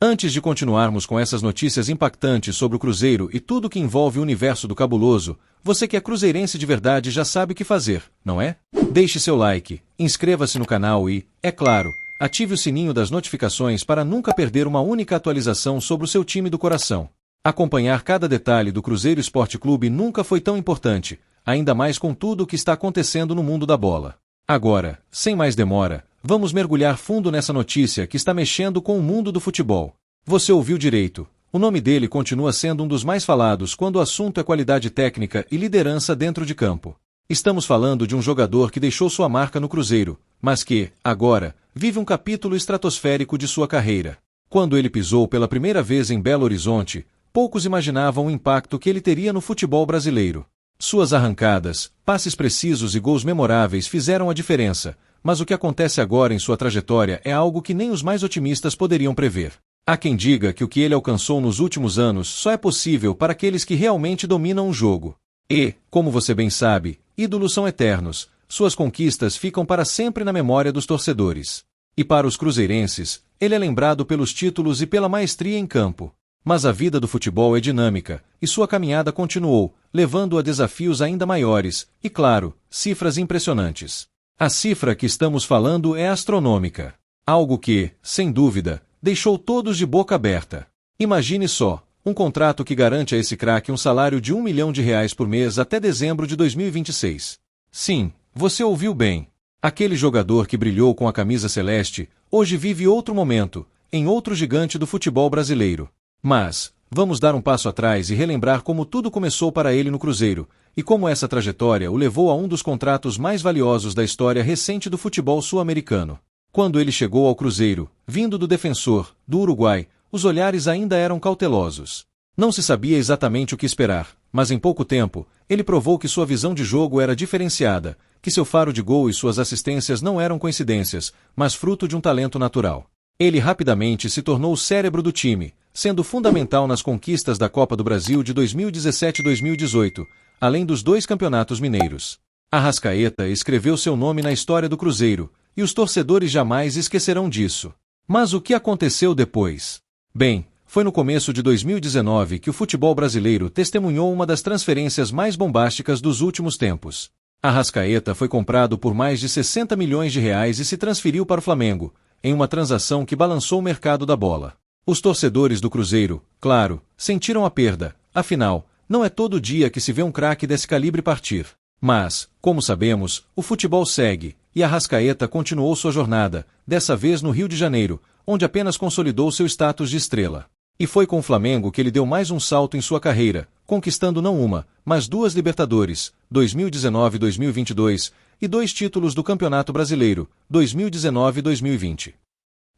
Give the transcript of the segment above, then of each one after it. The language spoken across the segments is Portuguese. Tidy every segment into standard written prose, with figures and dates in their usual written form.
Antes de continuarmos com essas notícias impactantes sobre o Cruzeiro e tudo que envolve o universo do cabuloso, você que é cruzeirense de verdade já sabe o que fazer, não é? Deixe seu like, inscreva-se no canal e, é claro, ative o sininho das notificações para nunca perder uma única atualização sobre o seu time do coração. Acompanhar cada detalhe do Cruzeiro Esporte Clube nunca foi tão importante, ainda mais com tudo o que está acontecendo no mundo da bola. Agora, sem mais demora, vamos mergulhar fundo nessa notícia que está mexendo com o mundo do futebol. Você ouviu direito. O nome dele continua sendo um dos mais falados quando o assunto é qualidade técnica e liderança dentro de campo. Estamos falando de um jogador que deixou sua marca no Cruzeiro, mas que, agora, vive um capítulo estratosférico de sua carreira. Quando ele pisou pela primeira vez em Belo Horizonte, poucos imaginavam o impacto que ele teria no futebol brasileiro. Suas arrancadas, passes precisos e gols memoráveis fizeram a diferença, mas o que acontece agora em sua trajetória é algo que nem os mais otimistas poderiam prever. Há quem diga que o que ele alcançou nos últimos anos só é possível para aqueles que realmente dominam o jogo. E, como você bem sabe, ídolos são eternos, suas conquistas ficam para sempre na memória dos torcedores. E para os cruzeirenses, ele é lembrado pelos títulos e pela maestria em campo. Mas a vida do futebol é dinâmica, e sua caminhada continuou, levando-o a desafios ainda maiores, e claro, cifras impressionantes. A cifra que estamos falando é astronômica. Algo que, sem dúvida, deixou todos de boca aberta. Imagine só, um contrato que garante a esse craque um salário de R$1 milhão por mês até dezembro de 2026. Sim, você ouviu bem. Aquele jogador que brilhou com a camisa celeste, hoje vive outro momento, em outro gigante do futebol brasileiro. Mas, vamos dar um passo atrás e relembrar como tudo começou para ele no Cruzeiro, e como essa trajetória o levou a um dos contratos mais valiosos da história recente do futebol sul-americano. Quando ele chegou ao Cruzeiro, vindo do Defensor, do Uruguai, os olhares ainda eram cautelosos. Não se sabia exatamente o que esperar, mas em pouco tempo, ele provou que sua visão de jogo era diferenciada, que seu faro de gol e suas assistências não eram coincidências, mas fruto de um talento natural. Ele rapidamente se tornou o cérebro do time, sendo fundamental nas conquistas da Copa do Brasil de 2017 e 2018, além dos 2 campeonatos mineiros. Arrascaeta escreveu seu nome na história do Cruzeiro, e os torcedores jamais esquecerão disso. Mas o que aconteceu depois? Bem, foi no começo de 2019 que o futebol brasileiro testemunhou uma das transferências mais bombásticas dos últimos tempos. Arrascaeta foi comprado por mais de R$60 milhões e se transferiu para o Flamengo, em uma transação que balançou o mercado da bola. Os torcedores do Cruzeiro, claro, sentiram a perda, afinal, não é todo dia que se vê um craque desse calibre partir. Mas, como sabemos, o futebol segue, e Arrascaeta continuou sua jornada, dessa vez no Rio de Janeiro, onde apenas consolidou seu status de estrela. E foi com o Flamengo que ele deu mais um salto em sua carreira, conquistando não uma, mas 2 Libertadores, 2019 e 2022, e 2 títulos do Campeonato Brasileiro, 2019 e 2020.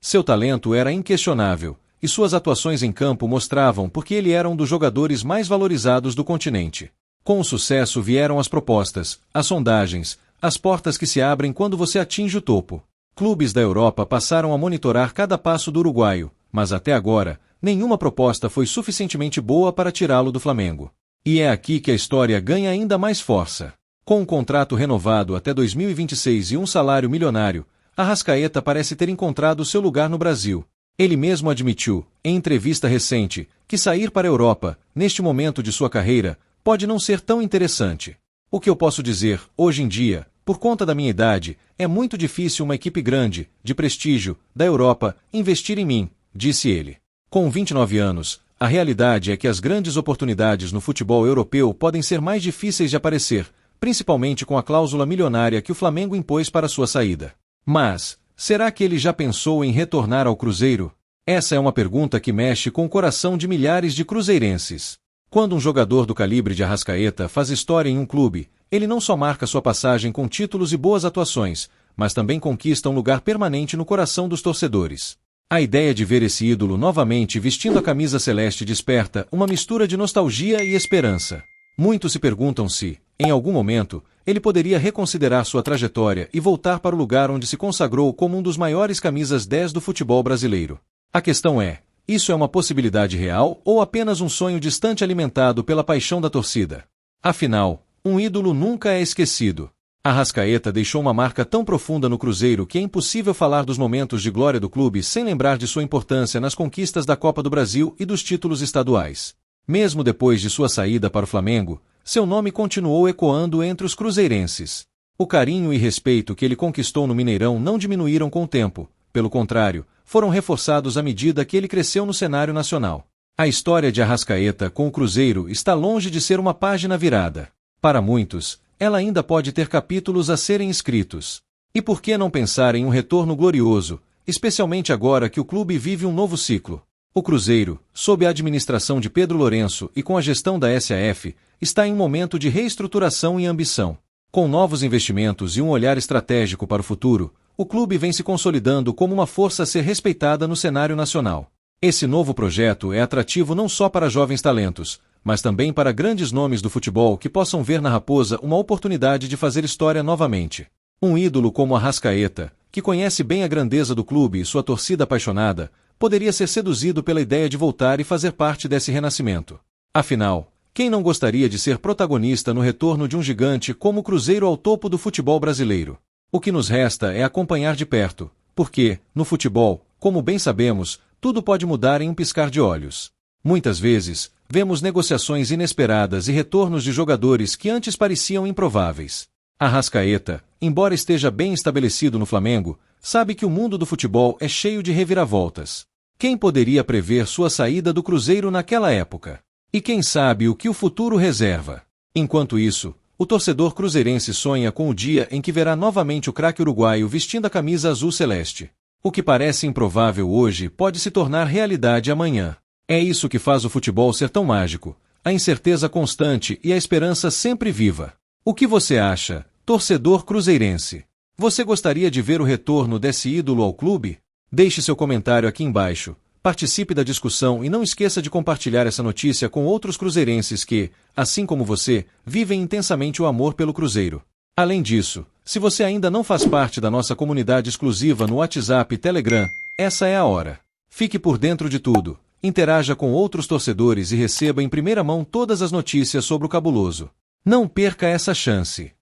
Seu talento era inquestionável, e suas atuações em campo mostravam porque ele era um dos jogadores mais valorizados do continente. Com o sucesso vieram as propostas, as sondagens, as portas que se abrem quando você atinge o topo. Clubes da Europa passaram a monitorar cada passo do uruguaio, mas até agora, nenhuma proposta foi suficientemente boa para tirá-lo do Flamengo. E é aqui que a história ganha ainda mais força. Com um contrato renovado até 2026 e um salário milionário, Arrascaeta parece ter encontrado seu lugar no Brasil. Ele mesmo admitiu, em entrevista recente, que sair para a Europa, neste momento de sua carreira, pode não ser tão interessante. O que eu posso dizer, hoje em dia, por conta da minha idade, é muito difícil uma equipe grande, de prestígio, da Europa, investir em mim, disse ele. Com 29 anos, a realidade é que as grandes oportunidades no futebol europeu podem ser mais difíceis de aparecer, principalmente com a cláusula milionária que o Flamengo impôs para sua saída. Mas, será que ele já pensou em retornar ao Cruzeiro? Essa é uma pergunta que mexe com o coração de milhares de cruzeirenses. Quando um jogador do calibre de Arrascaeta faz história em um clube, ele não só marca sua passagem com títulos e boas atuações, mas também conquista um lugar permanente no coração dos torcedores. A ideia de ver esse ídolo novamente vestindo a camisa celeste desperta uma mistura de nostalgia e esperança. Muitos se perguntam se, em algum momento, ele poderia reconsiderar sua trajetória e voltar para o lugar onde se consagrou como um dos maiores camisas 10 do futebol brasileiro. A questão é, isso é uma possibilidade real ou apenas um sonho distante alimentado pela paixão da torcida? Afinal, um ídolo nunca é esquecido. Arrascaeta deixou uma marca tão profunda no Cruzeiro que é impossível falar dos momentos de glória do clube sem lembrar de sua importância nas conquistas da Copa do Brasil e dos títulos estaduais. Mesmo depois de sua saída para o Flamengo, seu nome continuou ecoando entre os cruzeirenses. O carinho e respeito que ele conquistou no Mineirão não diminuíram com o tempo, pelo contrário, foram reforçados à medida que ele cresceu no cenário nacional. A história de Arrascaeta com o Cruzeiro está longe de ser uma página virada. Para muitos, ela ainda pode ter capítulos a serem escritos. E por que não pensar em um retorno glorioso, especialmente agora que o clube vive um novo ciclo? O Cruzeiro, sob a administração de Pedro Lourenço e com a gestão da SAF, está em um momento de reestruturação e ambição. Com novos investimentos e um olhar estratégico para o futuro, o clube vem se consolidando como uma força a ser respeitada no cenário nacional. Esse novo projeto é atrativo não só para jovens talentos, mas também para grandes nomes do futebol que possam ver na Raposa uma oportunidade de fazer história novamente. Um ídolo como Arrascaeta, que conhece bem a grandeza do clube e sua torcida apaixonada, poderia ser seduzido pela ideia de voltar e fazer parte desse renascimento. Afinal, quem não gostaria de ser protagonista no retorno de um gigante como o Cruzeiro ao topo do futebol brasileiro? O que nos resta é acompanhar de perto, porque, no futebol, como bem sabemos, tudo pode mudar em um piscar de olhos. Muitas vezes, vemos negociações inesperadas e retornos de jogadores que antes pareciam improváveis. Arrascaeta, embora esteja bem estabelecido no Flamengo, sabe que o mundo do futebol é cheio de reviravoltas. Quem poderia prever sua saída do Cruzeiro naquela época? E quem sabe o que o futuro reserva? Enquanto isso, o torcedor cruzeirense sonha com o dia em que verá novamente o craque uruguaio vestindo a camisa azul-celeste. O que parece improvável hoje pode se tornar realidade amanhã. É isso que faz o futebol ser tão mágico, a incerteza constante e a esperança sempre viva. O que você acha, torcedor cruzeirense? Você gostaria de ver o retorno desse ídolo ao clube? Deixe seu comentário aqui embaixo. Participe da discussão e não esqueça de compartilhar essa notícia com outros cruzeirenses que, assim como você, vivem intensamente o amor pelo Cruzeiro. Além disso, se você ainda não faz parte da nossa comunidade exclusiva no WhatsApp e Telegram, essa é a hora. Fique por dentro de tudo, interaja com outros torcedores e receba em primeira mão todas as notícias sobre o Cabuloso. Não perca essa chance.